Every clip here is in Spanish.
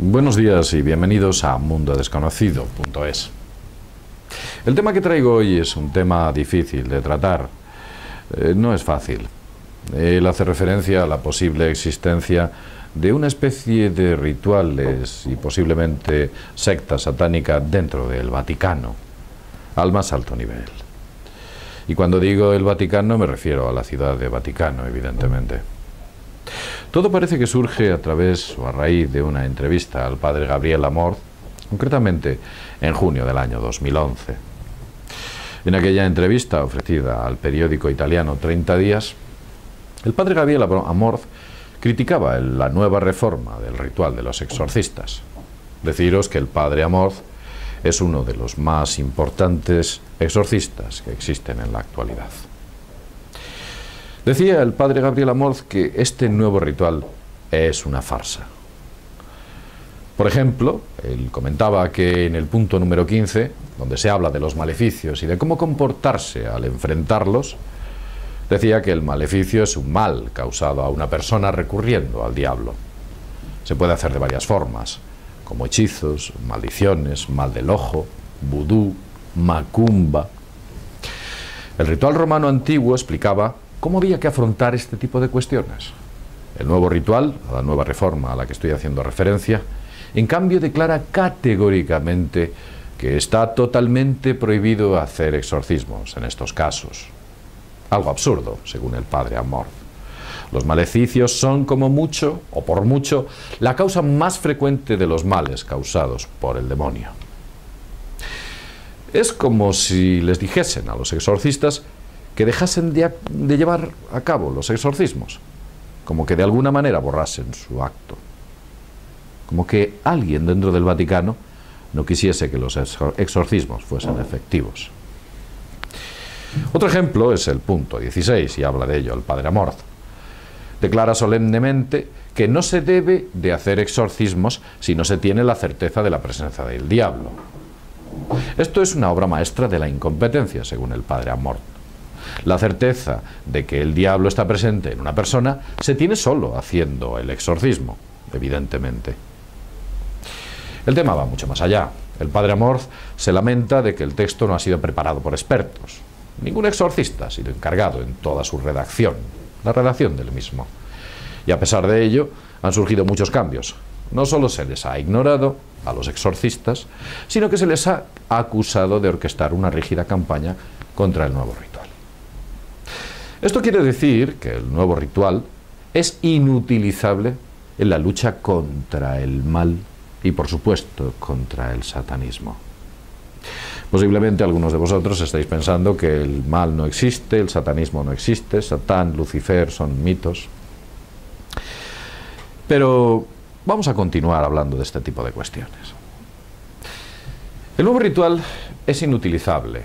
Buenos días y bienvenidos a mundodesconocido.es. El tema que traigo hoy es un tema difícil de tratar. No es fácil. Él hace referencia a la posible existencia de una especie de rituales y posiblemente secta satánica dentro del Vaticano, al más alto nivel. Y cuando digo el Vaticano me refiero a la ciudad de Vaticano, evidentemente. Todo parece que surge a través o a raíz de una entrevista al padre Gabriel Amorth, concretamente en junio del año 2011. En aquella entrevista ofrecida al periódico italiano 30 Días, el padre Gabriel Amorth criticaba la nueva reforma del ritual de los exorcistas. Deciros que el padre Amorth es uno de los más importantes exorcistas que existen en la actualidad. Decía el padre Gabriel Amorth que este nuevo ritual es una farsa. Por ejemplo, él comentaba que en el punto número 15, donde se habla de los maleficios y de cómo comportarse al enfrentarlos, decía que el maleficio es un mal causado a una persona recurriendo al diablo. Se puede hacer de varias formas, como hechizos, maldiciones, mal del ojo, vudú, macumba. El ritual romano antiguo explicaba cómo había que afrontar este tipo de cuestiones. El nuevo ritual, la nueva reforma a la que estoy haciendo referencia, en cambio declara categóricamente que está totalmente prohibido hacer exorcismos en estos casos. Algo absurdo, según el padre Amorth. Los maleficios son como mucho, o por mucho, la causa más frecuente de los males causados por el demonio. Es como si les dijesen a los exorcistas que dejasen de llevar a cabo los exorcismos, como que de alguna manera borrasen su acto, como que alguien dentro del Vaticano no quisiese que los exorcismos fuesen efectivos. Otro ejemplo es el punto 16, y habla de ello el padre Amorth. Declara solemnemente que no se debe de hacer exorcismos si no se tiene la certeza de la presencia del diablo. Esto es una obra maestra de la incompetencia, según el padre Amorth. La certeza de que el diablo está presente en una persona se tiene solo haciendo el exorcismo, evidentemente. El tema va mucho más allá. El padre Amorth se lamenta de que el texto no ha sido preparado por expertos. Ningún exorcista ha sido encargado en toda su redacción, la redacción del mismo. Y a pesar de ello, han surgido muchos cambios. No solo se les ha ignorado a los exorcistas, sino que se les ha acusado de orquestar una rígida campaña contra el nuevo ritual. Esto quiere decir que el nuevo ritual es inutilizable en la lucha contra el mal y, por supuesto, contra el satanismo. Posiblemente algunos de vosotros estáis pensando que el mal no existe, el satanismo no existe, Satán, Lucifer son mitos. Pero vamos a continuar hablando de este tipo de cuestiones. El nuevo ritual es inutilizable,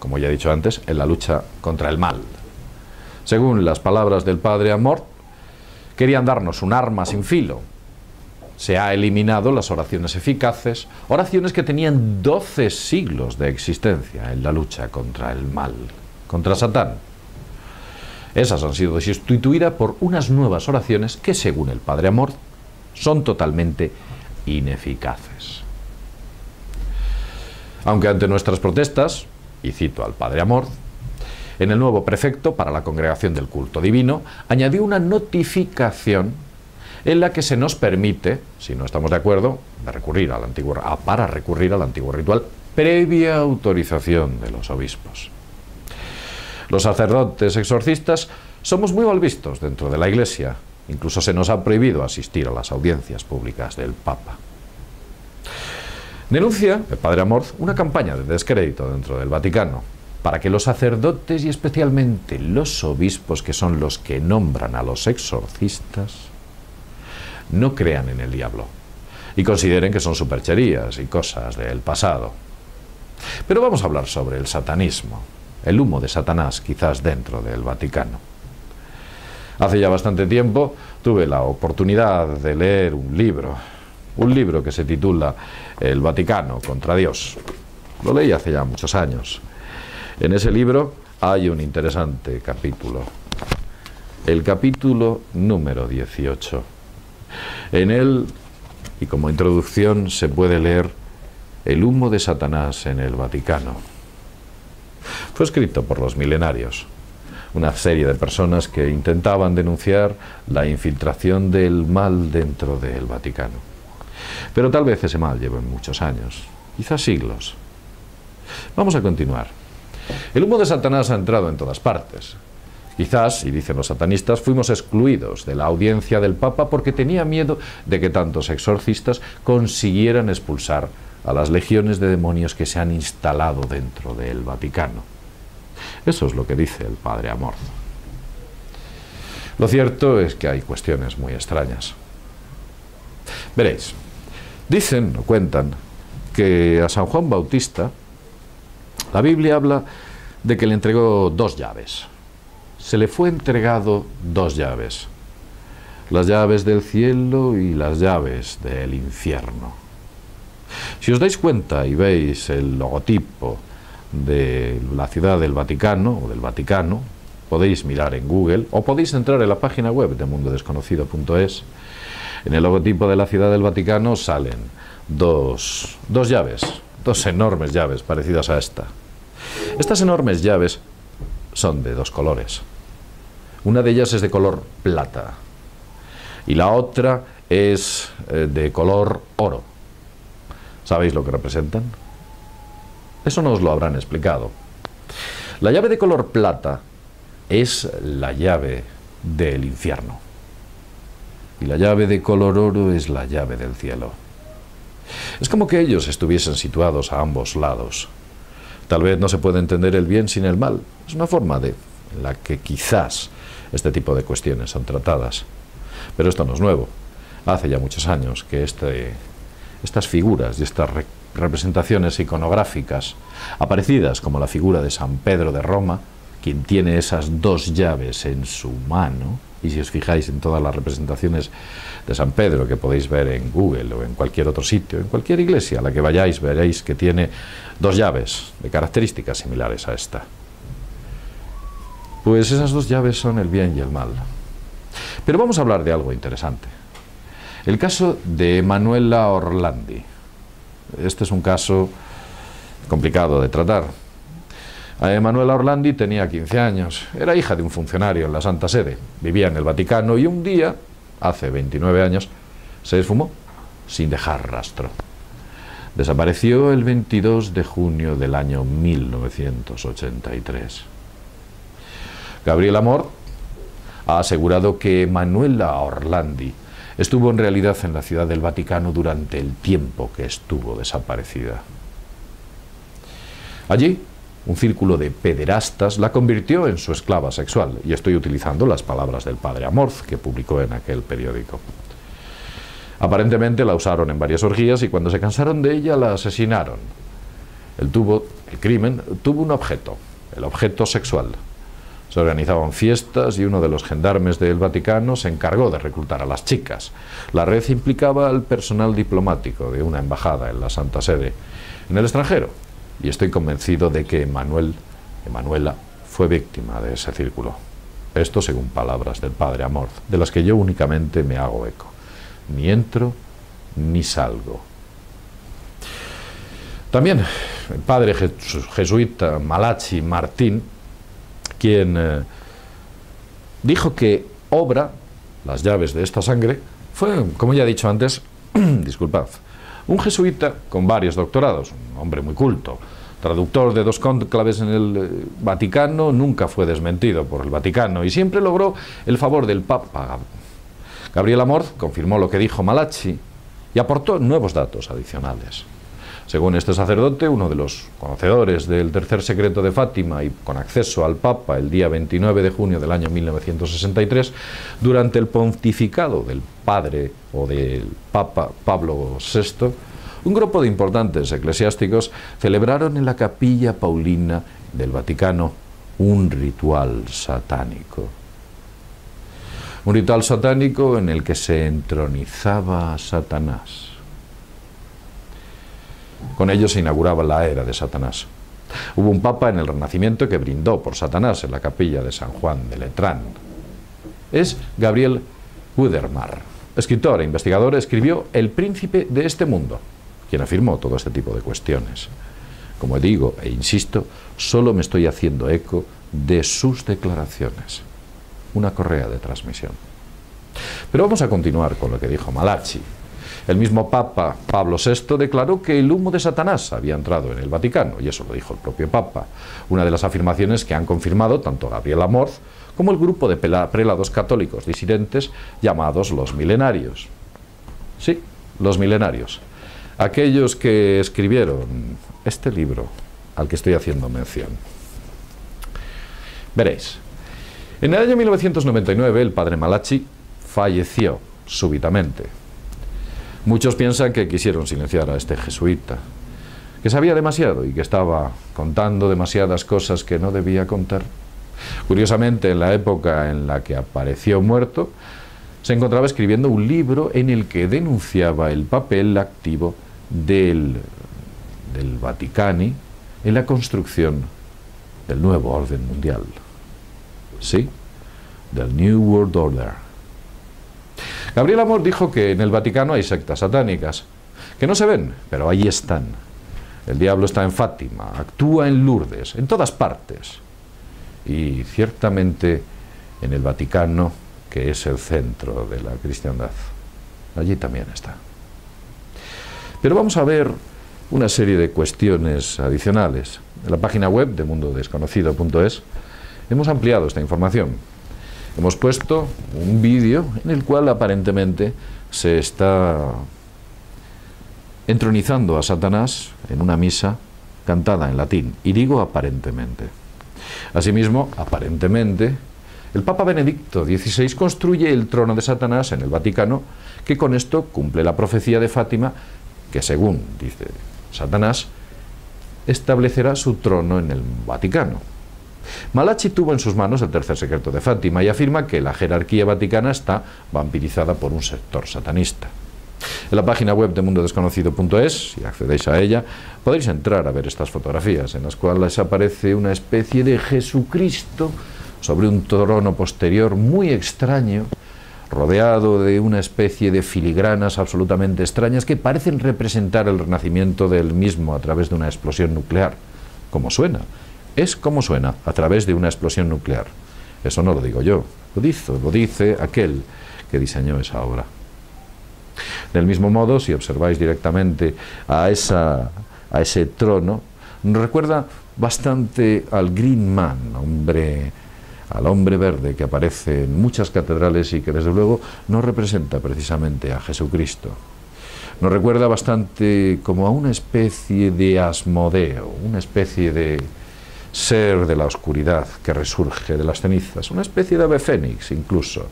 como ya he dicho antes, en la lucha contra el mal. Según las palabras del padre Amorth, querían darnos un arma sin filo. Se ha eliminado las oraciones eficaces, oraciones que tenían 12 siglos de existencia en la lucha contra el mal, contra Satán. Esas han sido sustituidas por unas nuevas oraciones que, según el padre Amorth, son totalmente ineficaces. Aunque ante nuestras protestas, y cito al padre Amorth, en el nuevo prefecto para la Congregación del Culto Divino añadió una notificación en la que se nos permite, si no estamos de acuerdo, para recurrir al antiguo ritual previa autorización de los obispos. Los sacerdotes exorcistas somos muy mal vistos dentro de la Iglesia. Incluso se nos ha prohibido asistir a las audiencias públicas del Papa. Denuncia el padre Amorth una campaña de descrédito dentro del Vaticano para que los sacerdotes y especialmente los obispos, que son los que nombran a los exorcistas, no crean en el diablo y consideren que son supercherías y cosas del pasado. Pero vamos a hablar sobre el satanismo, el humo de Satanás quizás dentro del Vaticano. Hace ya bastante tiempo tuve la oportunidad de leer un libro que se titula El Vaticano contra Dios. Lo leí hace ya muchos años. En ese libro hay un interesante capítulo, el capítulo número 18. En él Y como introducción se puede leer El humo de Satanás en el Vaticano. Fue escrito por los milenarios, una serie de personas que intentaban denunciar la infiltración del mal dentro del Vaticano. Pero tal vez ese mal lleve muchos años, quizás siglos. Vamos a continuar. El humo de Satanás ha entrado en todas partes. Quizás, y dicen los satanistas, fuimos excluidos de la audiencia del Papa porque tenía miedo de que tantos exorcistas consiguieran expulsar a las legiones de demonios que se han instalado dentro del Vaticano. Eso es lo que dice el padre Amorth. Lo cierto es que hay cuestiones muy extrañas. Veréis, dicen o cuentan que a San Juan Bautista la Biblia habla de que le entregó 2 llaves. Se le fue entregado 2 llaves. Las llaves del cielo y las llaves del infierno. Si os dais cuenta y veis el logotipo de la ciudad del Vaticano o del Vaticano, podéis mirar en Google o podéis entrar en la página web de mundodesconocido.es. En el logotipo de la ciudad del Vaticano salen dos llaves, 2 enormes llaves parecidas a esta. Estas enormes llaves son de 2 colores. Una de ellas es de color plata y la otra es de color oro. ¿Sabéis lo que representan? Eso nos lo habrán explicado. La llave de color plata es la llave del infierno y la llave de color oro es la llave del cielo. Es como que ellos estuviesen situados a ambos lados. Tal vez no se puede entender el bien sin el mal. Es una forma en la que quizás este tipo de cuestiones son tratadas. Pero esto no es nuevo. Hace ya muchos años que estas figuras y estas representaciones iconográficas, aparecidas como la figura de San Pedro de Roma, quien tiene esas 2 llaves en su mano, y si os fijáis en todas las representaciones de San Pedro que podéis ver en Google o en cualquier otro sitio, en cualquier iglesia a la que vayáis, veréis que tiene 2 llaves de características similares a esta. Pues esas 2 llaves son el bien y el mal. Pero vamos a hablar de algo interesante. El caso de Emanuela Orlandi. Este es un caso complicado de tratar. Emanuela Orlandi tenía 15 años, era hija de un funcionario en la Santa Sede, vivía en el Vaticano y un día, hace 29 años, se esfumó sin dejar rastro. Desapareció el 22 de junio del año 1983. Gabriel Amorth ha asegurado que Emanuela Orlandi estuvo en realidad en la ciudad del Vaticano durante el tiempo que estuvo desaparecida. Allí, un círculo de pederastas la convirtió en su esclava sexual, y estoy utilizando las palabras del padre Amorth que publicó en aquel periódico. Aparentemente la usaron en varias orgías y cuando se cansaron de ella la asesinaron. El crimen tuvo un objeto, el objeto sexual. Se organizaban fiestas y uno de los gendarmes del Vaticano se encargó de reclutar a las chicas. La red implicaba al personal diplomático de una embajada en la Santa Sede en el extranjero. Y estoy convencido de que Emanuela fue víctima de ese círculo. Esto según palabras del padre Amorth, de las que yo únicamente me hago eco. Ni entro ni salgo. También el padre jesuita Malachi Martín, quien dijo que obra, las llaves de esta sangre, fue, como ya he dicho antes, disculpad, un jesuita con varios doctorados, un hombre muy culto, traductor de 2 cónclaves en el Vaticano, nunca fue desmentido por el Vaticano y siempre logró el favor del Papa. Gabriel Amorth confirmó lo que dijo Malachi y aportó nuevos datos adicionales. Según este sacerdote, uno de los conocedores del tercer secreto de Fátima y con acceso al Papa el día 29 de junio del año 1963, durante el pontificado del padre o del Papa Pablo VI, un grupo de importantes eclesiásticos celebraron en la Capilla Paulina del Vaticano un ritual satánico. Un ritual satánico en el que se entronizaba a Satanás. Con ello se inauguraba la era de Satanás. Hubo un papa en el Renacimiento que brindó por Satanás en la capilla de San Juan de Letrán. Es Gabriel Widermar. escritor e investigador, escribió El príncipe de este mundo, quien afirmó todo este tipo de cuestiones. Como digo e insisto, solo me estoy haciendo eco de sus declaraciones. Una correa de transmisión. Pero vamos a continuar con lo que dijo Malachi. El mismo Papa Pablo VI declaró que el humo de Satanás había entrado en el Vaticano, y eso lo dijo el propio Papa. Una de las afirmaciones que han confirmado tanto Gabriel Amorth como el grupo de prelados católicos disidentes llamados los milenarios. Sí, los milenarios. Aquellos que escribieron este libro al que estoy haciendo mención. Veréis, en el año 1999 el padre Malachi falleció súbitamente. Muchos piensan que quisieron silenciar a este jesuita, que sabía demasiado y que estaba contando demasiadas cosas que no debía contar. Curiosamente, en la época en la que apareció muerto, se encontraba escribiendo un libro en el que denunciaba el papel activo del Vaticani en la construcción del nuevo orden mundial. Sí, del New World Order. Gabriel Amorth dijo que en el Vaticano hay sectas satánicas, que no se ven, pero ahí están. El diablo está en Fátima, actúa en Lourdes, en todas partes. Y ciertamente en el Vaticano, que es el centro de la cristiandad. Allí también está. Pero vamos a ver una serie de cuestiones adicionales. En la página web de mundodesconocido.es hemos ampliado esta información. Hemos puesto un vídeo en el cual aparentemente se está entronizando a Satanás en una misa cantada en latín. Y digo aparentemente. Asimismo, aparentemente, el Papa Benedicto XVI construye el trono de Satanás en el Vaticano, que con esto cumple la profecía de Fátima, que según dice Satanás, establecerá su trono en el Vaticano. Malachi tuvo en sus manos el tercer secreto de Fátima y afirma que la jerarquía vaticana está vampirizada por un sector satanista. En la página web de mundodesconocido.es, si accedéis a ella, podéis entrar a ver estas fotografías en las cuales aparece una especie de Jesucristo sobre un trono posterior muy extraño, rodeado de una especie de filigranas absolutamente extrañas que parecen representar el renacimiento del mismo a través de una explosión nuclear. ¿Cómo suena? Es como suena, a través de una explosión nuclear. Eso no lo digo yo, lo dice aquel que diseñó esa obra. Del mismo modo, si observáis directamente a ese trono, nos recuerda bastante al Green Man, al hombre verde que aparece en muchas catedrales y que desde luego no representa precisamente a Jesucristo. Nos recuerda bastante como a una especie de Asmodeo, una especie de ser de la oscuridad que resurge de las cenizas, una especie de ave fénix incluso.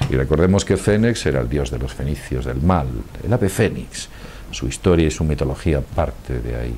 Y recordemos que Fénix era el dios de los fenicios, del mal, el ave fénix. Su historia y su mitología parte de ahí.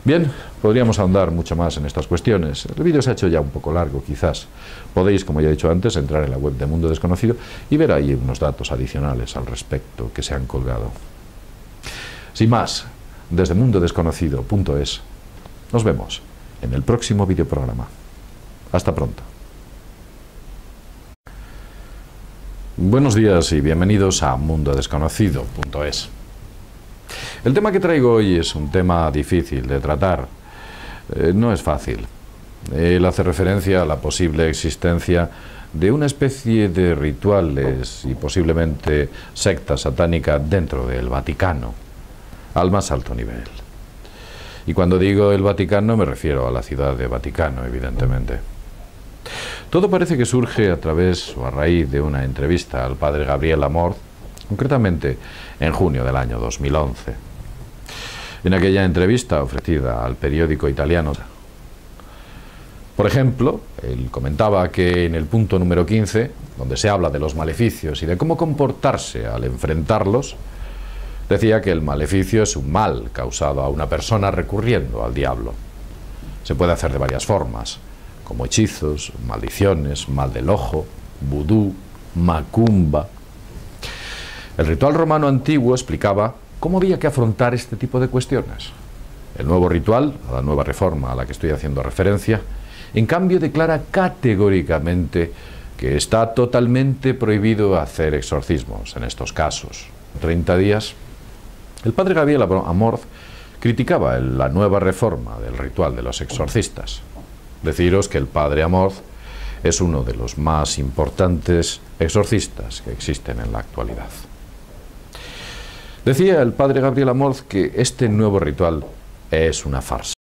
Bien, podríamos ahondar mucho más en estas cuestiones. El vídeo se ha hecho ya un poco largo, quizás. Podéis, como ya he dicho antes, entrar en la web de Mundo Desconocido y ver ahí unos datos adicionales al respecto que se han colgado. Sin más, desde mundodesconocido.es, nos vemos en el próximo videoprograma. Hasta pronto. Buenos días y bienvenidos a mundodesconocido.es. El tema que traigo hoy es un tema difícil de tratar. No es fácil. Él hace referencia a la posible existencia de una especie de rituales y posiblemente secta satánica dentro del Vaticano, al más alto nivel. Y cuando digo el Vaticano me refiero a la ciudad de Vaticano, evidentemente. Todo parece que surge a través o a raíz de una entrevista al padre Gabriel Amorth, concretamente en junio del año 2011. En aquella entrevista ofrecida al periódico italiano, por ejemplo, él comentaba que en el punto número 15, donde se habla de los maleficios y de cómo comportarse al enfrentarlos, decía que el maleficio es un mal causado a una persona recurriendo al diablo. Se puede hacer de varias formas, como hechizos, maldiciones, mal del ojo, vudú, macumba. El ritual romano antiguo explicaba cómo había que afrontar este tipo de cuestiones. El nuevo ritual, la nueva reforma a la que estoy haciendo referencia, en cambio declara categóricamente que está totalmente prohibido hacer exorcismos en estos casos. 30 días, el padre Gabriel Amorth criticaba la nueva reforma del ritual de los exorcistas. Deciros que el padre Amorth es uno de los más importantes exorcistas que existen en la actualidad. Decía el padre Gabriel Amorth que este nuevo ritual es una farsa.